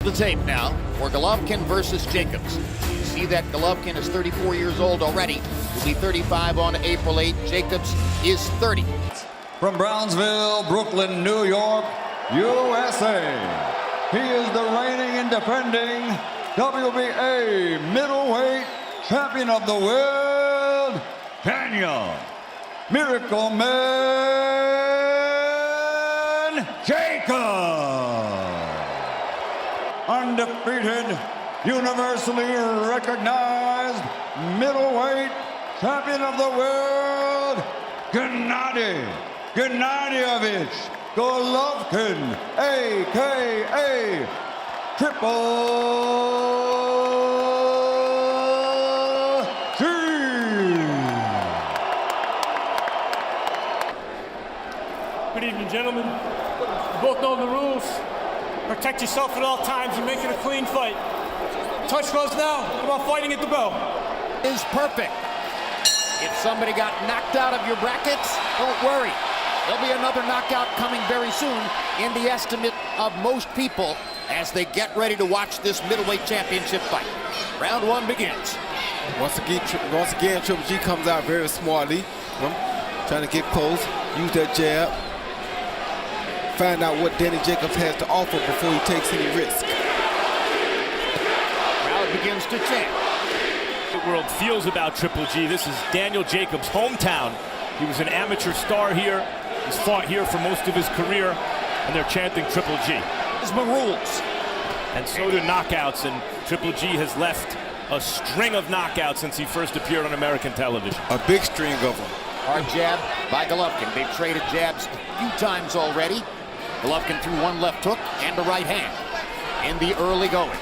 The tape now for Головкин versus Jacobs. You see that Головkин is 34 years old already. Will be 35 on April 8. Jacobs is 30. From Brownsville, Brooklyn, New York, USA. He is the reigning and defending WBA middleweight champion of the world, Daniel Miracle Man Jacobs. Undefeated, universally recognized middleweight champion of the world, Gennadii Головkin, a.k.a. Triple G. Good evening, gentlemen. You both know the rules. Protect yourself at all times and make it a clean fight. Touch goes now. About fighting at the bell. Is perfect. If somebody got knocked out of your brackets, don't worry. There'll be another knockout coming very soon in the estimate of most people as they get ready to watch this middleweight championship fight. Round one begins. Once again, Triple G comes out very smartly. Trying to get close, use that jab. Find out what Danny Jacobs has to offer before he takes any risk. Crowd begins to chant. The world feels about Triple G. This is Daniel Jacobs' hometown. He was an amateur star here. He's fought here for most of his career, and they're chanting Triple G. These are rules. And so do knockouts, and Triple G has left a string of knockouts since he first appeared on American television. A big string of them. Hard jab by Головkin. They've traded jabs a few times already. Головkin threw one left hook and a right hand in the early going.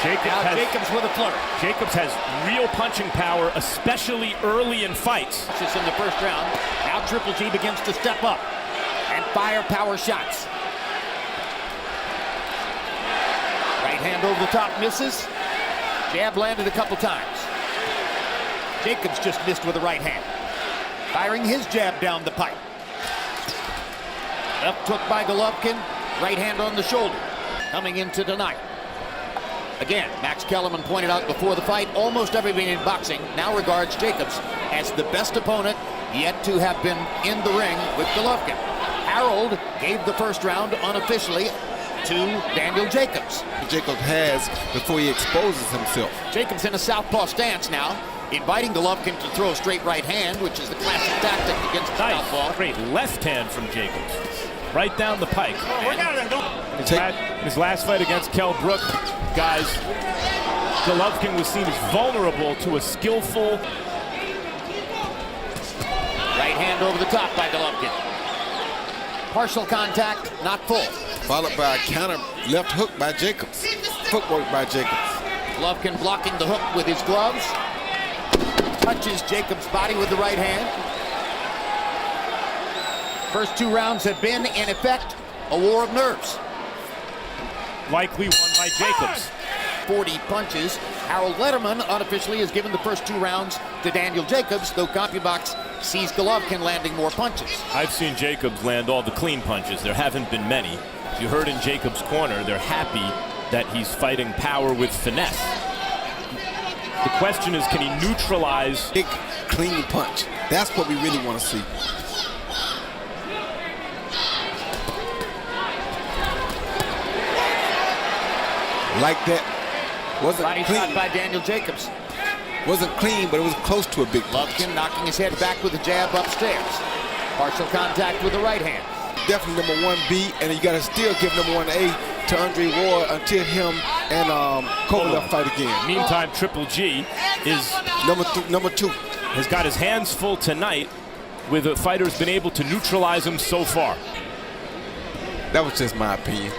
Jacobs with a flurry. Jacobs has real punching power, especially early in fights. Just in the first round. Now Triple G begins to step up and fire power shots. Right hand over the top, misses. Jab landed a couple times. Jacobs just missed with a right hand. Firing his jab down the pipe. Left hook by Головkin. Right hand on the shoulder. Coming into tonight. Again, Max Kellerman pointed out before the fight, almost everybody in boxing now regards Jacobs as the best opponent yet to have been in the ring with Головkin. Harold gave the first round unofficially to Daniel Jacobs. Jacobs has before he exposes himself. Jacobs in a southpaw stance now, inviting Головkin to throw a straight right hand, which is the classic tactic against the southpaw. Great left hand from Jacobs. Right down the pike. His last fight against Kell Brook, guys, Головkin was seen as vulnerable to a skillful right hand over the top by Головkin. Partial contact, not full. Followed by a counter left hook by Jacobs. Footwork by Jacobs. Головkin blocking the hook with his gloves. Touches Jacobs' body with the right hand. First two rounds have been, in effect, a war of nerves. Likely won by Jacobs. 40 punches. Harold Letterman unofficially has given the first two rounds to Daniel Jacobs, though CompuBox sees Головkin landing more punches. I've seen Jacobs land all the clean punches. There haven't been many. You heard in Jacobs' corner, they're happy that he's fighting power with finesse. The question is, can he neutralize big, clean punch? That's what we really want to see. Like that. Wasn't body clean. shot by Daniel Jacobs. Wasn't clean, but it was close to a big punch. Головkin knocking his head back with a jab upstairs. Partial contact with the right hand. Definitely number 1B, and you got to still give number 1A to Andre Ward until him and Kovalev fight again. Meantime, Triple G is number two. Has got his hands full tonight with the fighter's been able to neutralize him so far. That was just my opinion.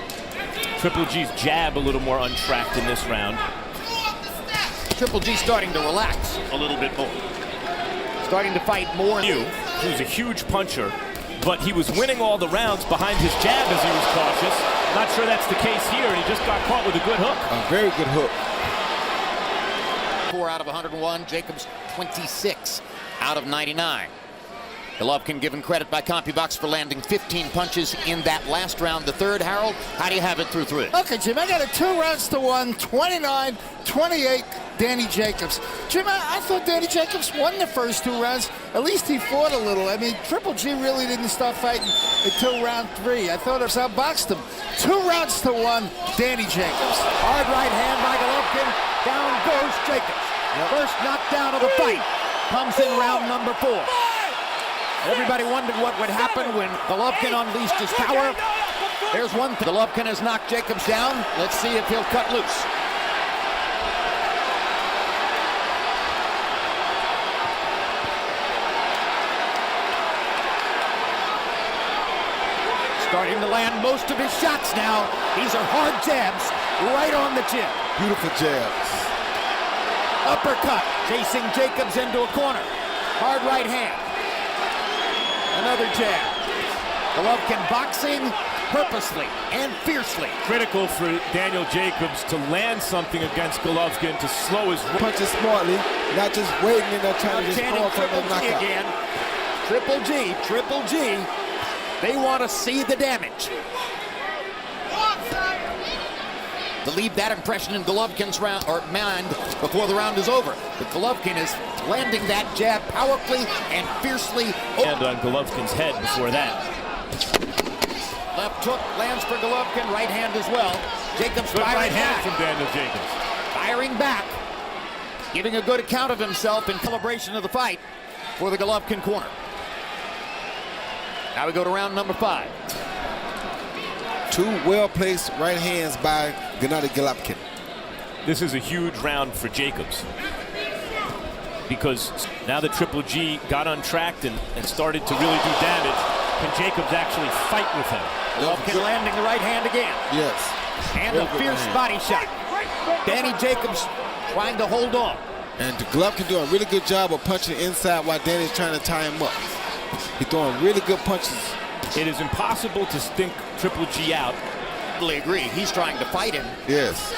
Triple G's jab a little more untracked in this round. Triple G starting to relax a little bit more. Starting to fight more. He was a huge puncher, but he was winning all the rounds behind his jab as he was cautious. Not sure that's the case here, and he just got caught with a good hook. A very good hook. 4 out of 101, Jacobs 26 out of 99. Головkin given credit by CompuBox for landing 15 punches in that last round. The third, Harold, how do you have it through 3? Okay, Jim, I got it 2 rounds to 1, 29-28, Danny Jacobs. Jim, I thought Danny Jacobs won the first 2 rounds. At least he fought a little. I mean, Triple G really didn't start fighting until round 3. I thought it outboxed him. 2 rounds to 1, Danny Jacobs. Hard right hand by Головkin. Down goes Jacobs. First knockdown of the fight comes in round number 4. Everybody wondered what would happen when Головkin unleashed his power. There's one thing. Головkin has knocked Jacobs down. Let's see if he'll cut loose. Starting to land most of his shots now. These are hard jabs right on the chin. Beautiful jabs. Uppercut, chasing Jacobs into a corner. Hard right hand. Another jab. Головkin boxing purposely and fiercely. Critical for Daniel Jacobs to land something against Головkin to slow his Punches smartly, not just waiting in there trying to just Chanting for the Triple G knockout. again. Triple G. They want to see the damage. To leave that impression in Golovkin's mind before the round is over. But Головkin is landing that jab powerfully and fiercely. And on Golovkin's head before that. Left hook lands for Головkin, right hand as well. Jacobs Good firing right hand back. from Daniel Jacobs. Firing back. Giving a good account of himself in calibration of the fight for the Головkin corner. Now we go to round number 5. 2 well-placed right hands by Gennady Головkin. This is a huge round for Jacobs, because now that Triple G got untracked and started to really do damage, can Jacobs actually fight with him? Головkin landing the right hand again. Yes. And a fierce body shot. Danny Jacobs trying to hold on. And Головkin doing a really good job of punching inside while Danny's trying to tie him up. He's throwing really good punches. It is impossible to stink Triple G out. Totally agree. He's trying to fight him. Yes.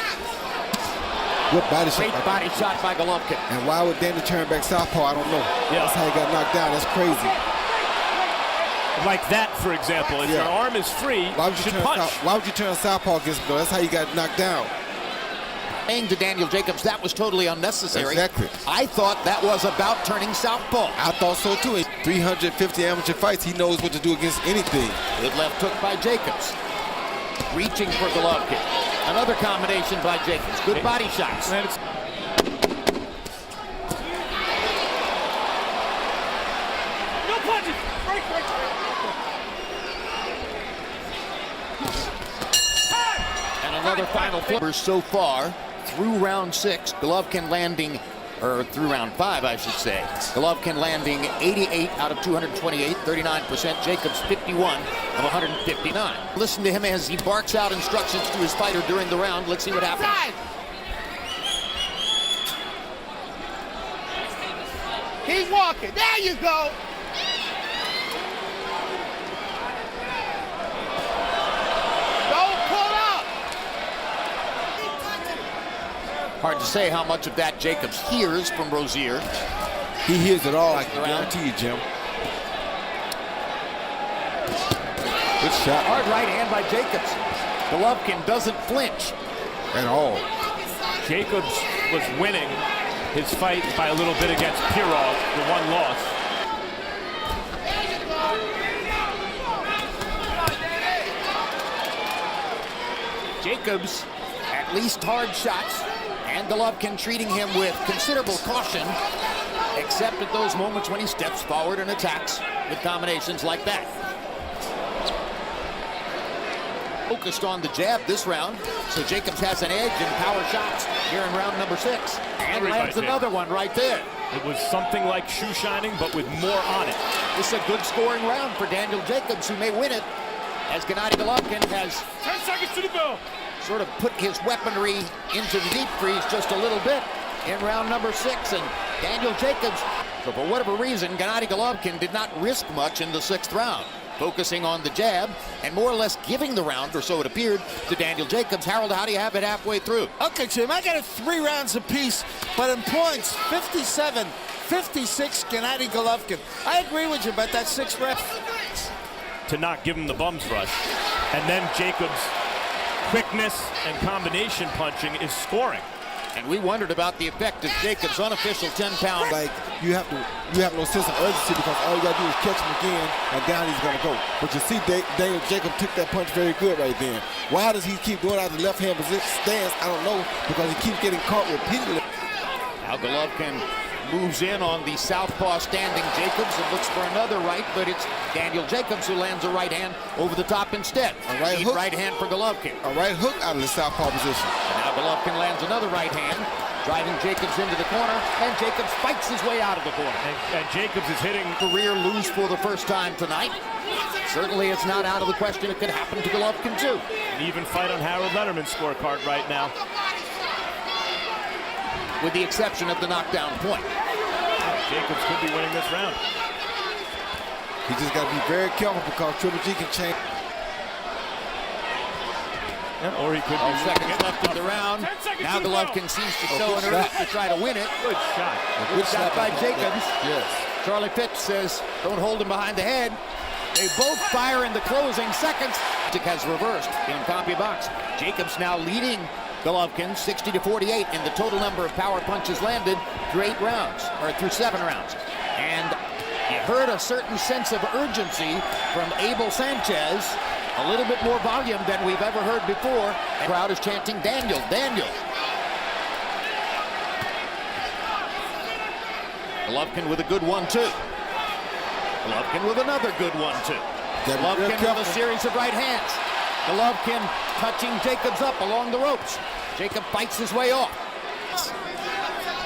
Good body shot. Great body shot by Головkin. And why would Danny turn back southpaw? I don't know. Yeah. That's how he got knocked down. That's crazy. Like that, for example. If your arm is free, you should punch. Why would you turn southpaw against him, though? That's how you got knocked down. Saying to Daniel Jacobs, that was totally unnecessary. Exactly. I thought that was about turning southpaw. I thought so, too. In 350 amateur fights, he knows what to do against anything. Good left hook by Jacobs. Reaching for Головkin. Another combination by Jacobs. Good body shots. And it's No punches! Break. And another final flipper so far through round 6. Головkin landing, or through round 5, I should say. Головkin landing 88 out of 228, 39%. Jacobs 51 of 159. Listen to him as he barks out instructions to his fighter during the round. Let's see what happens. Keep walking. There you go. Don't pull up. Hard to say how much of that Jacobs hears from Rozier. He hears it all, I can guarantee you, Jim. Good shot. Hard right hand by Jacobs. Головkin doesn't flinch. At all. Jacobs was winning his fight by a little bit against Pirog, the one loss. Jacobs, at least hard shots, and Головkin treating him with considerable caution, except at those moments when he steps forward and attacks with combinations like that. Focused on the jab this round, so Jacobs has an edge in power shots here in round number 6. And lands another one right there. It was something like shoe shining, but with more on it. This is a good scoring round for Daniel Jacobs, who may win it, as Gennady Головkin has 10 seconds to the bell. sort of put his weaponry into the deep freeze just a little bit in round number 6. And Daniel Jacobs, so for whatever reason, Gennady Головkin did not risk much in the 6th round. focusing on the jab and more or less giving the round, or so it appeared, to Daniel Jacobs. Harold, how do you have it halfway through? Okay, Jim, I got it 3 rounds apiece, but in points, 57-56, Gennady Головкин. I agree with you about that 6 reps. To not give him the bum's rush. And then Jacobs' quickness and combination punching is scoring. And we wondered about the effect of Jacobs' unofficial 10-pound. Like, you have no sense of urgency because all you got to do is catch him again, and down he's going to go. But you see, Daniel Jacobs took that punch very good right then. Why does he keep doing out of the left-hand position stance? I don't know, because he keeps getting caught repeatedly. Now Головкin moves in on the southpaw standing Jacobs and looks for another right, but it's Daniel Jacobs who lands a right hand over the top instead. A right hook. Right hand for Головkin. A right hook out of the southpaw position. And now Головkin lands another right hand, driving Jacobs into the corner, and Jacobs fights his way out of the corner. And Jacobs is hitting Career lose for the first time tonight. Certainly it's not out of the question it could happen to Головkin too. an even fight on Harold Letterman's scorecard right now. With the exception of the knockdown point. Jacobs could be winning this round. He just got to be very careful because Triple G can change. Yeah, or he could be seconds left in the round. Now Головkin seems to show an urge to try to win it. Good shot. Good shot by Jacobs. Yes. Charlie Fitz says, don't hold him behind the head. They both fire in the closing seconds. It has reversed in CompuBox. Jacobs now leading Головkin 60-48 in the total number of power punches landed through 8 rounds, or through 7 rounds. And you heard a certain sense of urgency from Abel Sanchez. A little bit more volume than we've ever heard before. The crowd is chanting, Daniel, Daniel. Головkin with a good 1-2. Головkin with another good 1-2. Головkin with a series of right hands. Головkin touching Jacobs up along the ropes. Jacob fights his way off.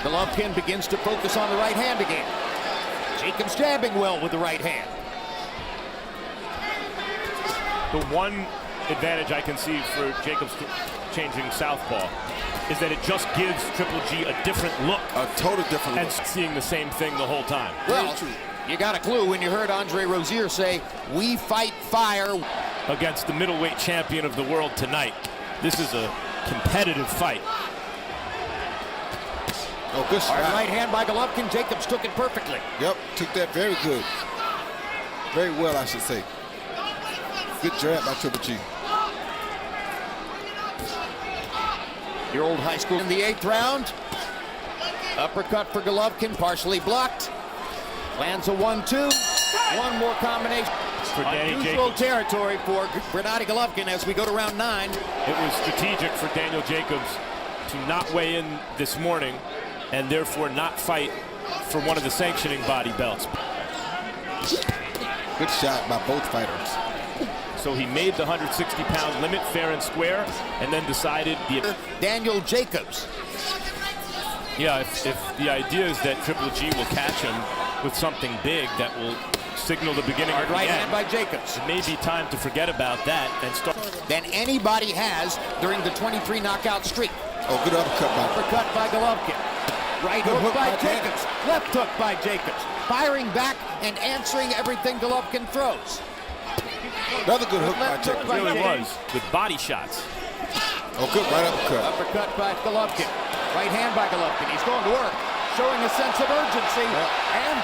Головkin begins to focus on the right hand again. Jacobs jabbing well with the right hand. The one advantage I can see for Jacobs changing southpaw is that it just gives Triple G a different look. A totally different and look. seeing the same thing the whole time. Well, you got a clue when you heard Andre Rozier say, we fight fire. Against the middleweight champion of the world tonight. This is a competitive fight. Oh, good shot. Right hand by Головkin. Jacobs took it perfectly. Yep, took that very good. Very well, I should say. Good jab by Triple G. Your old high school in the 8th round. Uppercut for Головkin, partially blocked. Lands a 1-2. One more combination. For Unusual territory for Gennady Головkin as we go to round 9. It was strategic for Daniel Jacobs to not weigh in this morning and therefore not fight for one of the sanctioning body belts. Good shot by both fighters. So he made the 160-pound limit fair and square and then decided Daniel Jacobs. Yeah, if the idea is that Triple G will catch him with something big that will signal the beginning of the Right end. hand by Jacobs. It may be time to forget about that and start. Than anybody has during the 23 knockout streak. Oh, good uppercut by Uppercut by Головkin. Right hook by Jacobs. Left hook by Jacobs. Firing back and answering everything Головkin throws. Another good hook by Left hook Jacobs. by It really Jacobs. was with body shots. Oh, good right uppercut. Uppercut by Головkin. Right hand by Головkin. He's going to work, showing a sense of urgency. And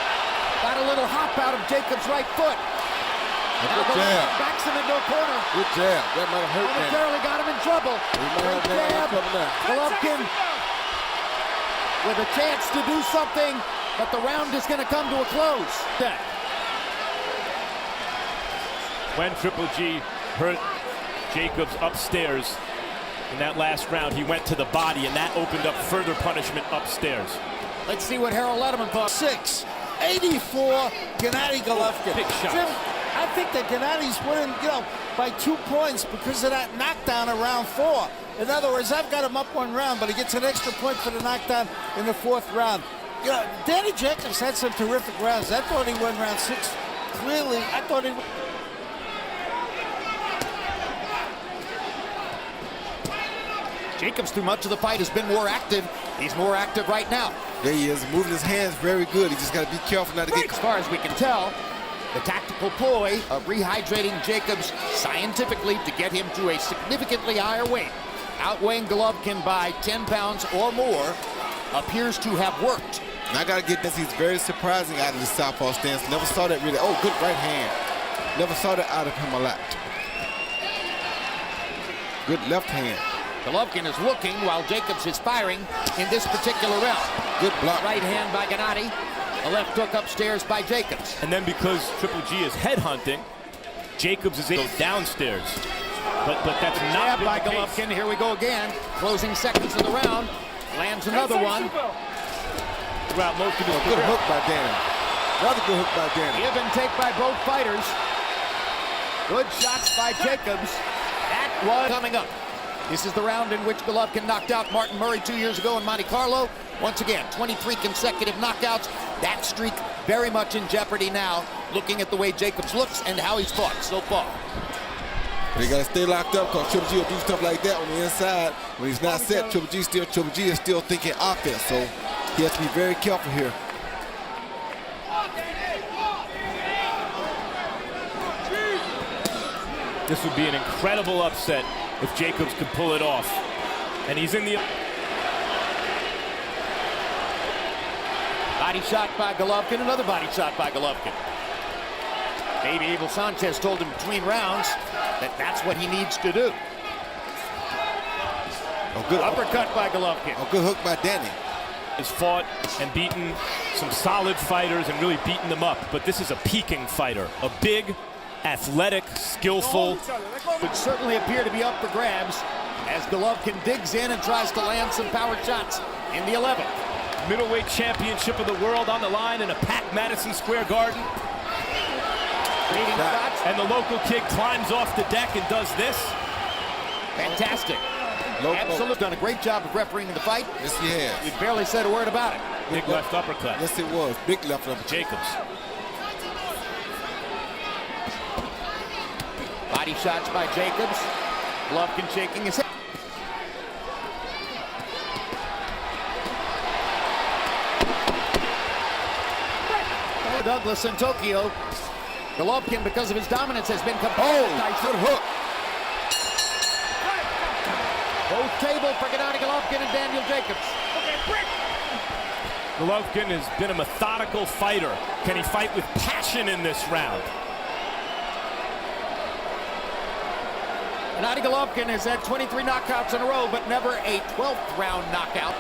got a little hop out of Jacobs' right foot. Now Good jab. backs him into a corner. Good jab. That might have hurt him. Momentarily got him in trouble. Great jab. Головkin with a chance to do something, but the round is going to come to a close. When Triple G hurt Jacobs upstairs in that last round, he went to the body, and that opened up further punishment upstairs. Let's see what Harold Letterman thought. 6-84, Gennady Головkin. Big shot. Jim, I think that Gennady's winning, by 2 points because of that knockdown in round 4. In other words, I've got him up 1 round, but he gets an extra point for the knockdown in the 4th round. Danny Jacobs had some terrific rounds. I thought he won round 6. Clearly, I thought he... Jacobs, through much of the fight, has been more active. He's more active right now. There he is, moving his hands very good. He just got to be careful not to get As far as we can tell, The tactical ploy of rehydrating Jacobs scientifically to get him to a significantly higher weight, outweighing Головкин by 10 pounds or more, appears to have worked. And I gotta get this, he's very surprising out of the southpaw stance. Never saw that really. Oh, good right hand. Never saw that out of him a lot. Good left hand. Головкin is looking while Jacobs is firing in this particular round. Good block. Right hand by Gennady. A left hook upstairs by Jacobs. And then because Triple G is headhunting, Jacobs is able to go downstairs. But that's not Jab by the case. Головkin. Here we go again. Closing seconds of the round. Lands another one. Throughout most of his Good hook by Danny. Another good hook by Danny. Give and take by both fighters. Good shots by Jacobs. That was coming up. This is the round in which Головкin knocked out Martin Murray 2 years ago in Monte Carlo. Once again, 23 consecutive knockouts. That streak very much in jeopardy now, looking at the way Jacobs looks and how he's fought so far. They gotta stay locked up because Triple G will do stuff like that on the inside. When he's not set, Triple G is still thinking offense, so he has to be very careful here. This would be an incredible upset if Jacobs could pull it off. And he's in the... Body shot by Головкin, another body shot by Головkin. Maybe Abel Sanchez told him between rounds that that's what he needs to do. Oh, good Uppercut by Головkin. Oh, good hook by Danny. Has fought and beaten some solid fighters and really beaten them up. But this is a peaking fighter. A big, athletic, skillful. Would certainly appear to be up for grabs as Головkin digs in and tries to land some power shots in the 11th. Middleweight championship of the world on the line in a packed Madison Square Garden. Leading shots. And the local kid climbs off the deck and does this. Fantastic. Absolutely done a great job of refereeing the fight. Yes, he has. We barely said a word about it. Big left uppercut. Yes, it was. Big left uppercut. Jacobs. Body shots by Jacobs. Головkin shaking his head. Douglas in Tokyo. Головkin, because of his dominance, has been nice good hook. Both table for Gennady Головkin and Daniel Jacobs. Головkin has been a methodical fighter. Can he fight with passion in this round? Gennady Головkin has had 23 knockouts in a row, but never a 12th round knockout.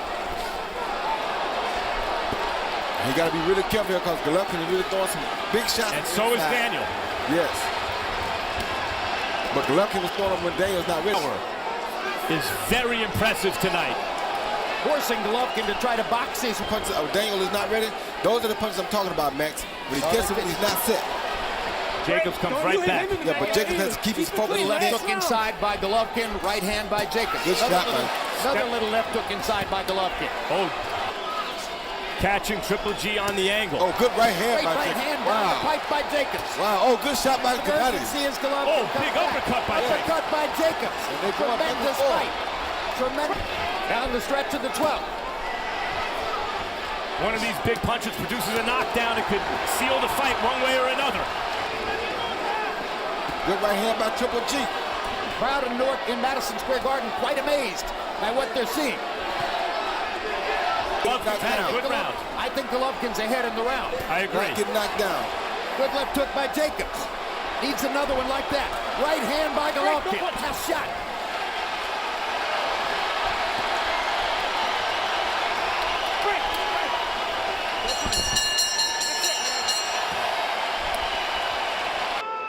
You got to be really careful here because Головkin is really throwing some big shots. And so is Daniel. Yes. But Головkin was throwing them when Daniel's not ready. Is very impressive tonight. Forcing Головkin to try to box his punches. Daniel is not ready. Those are the punches I'm talking about, Max. When he gets it, when he's not set. Jacobs comes right back. Yeah, but Jacobs has to keep his focus. Left hook inside by Головkin, right hand by Jacobs. Good shot, man. Another little left hook inside by Головkin. Oh, catching Triple G on the angle. Oh, good right hand Great by right Jacobs. hand down the pipe by Jacobs. Wow. Oh, good shot by Gennady. Oh, big uppercut by Jacobs. Uppercut by Jacobs. they go up Tremendous before. fight. Tremendous. Down the stretch of the 12th. One of these big punches produces a knockdown. It could seal the fight one way or another. Good right hand by Triple G. Crowd in Madison Square Garden quite amazed by what they're seeing. Головkin's had a good round. I think Головkin's ahead in the round. I agree. Not getting knocked down. Good left hook by Jacobs. Needs another one like that. Right hand by Головkin. Tough shot.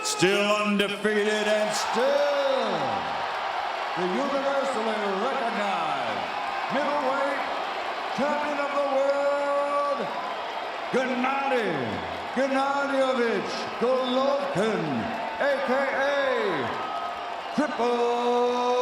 Still undefeated and still the universally recognized middleweight champion of the world, Gennady Головkin, a.k.a. Triple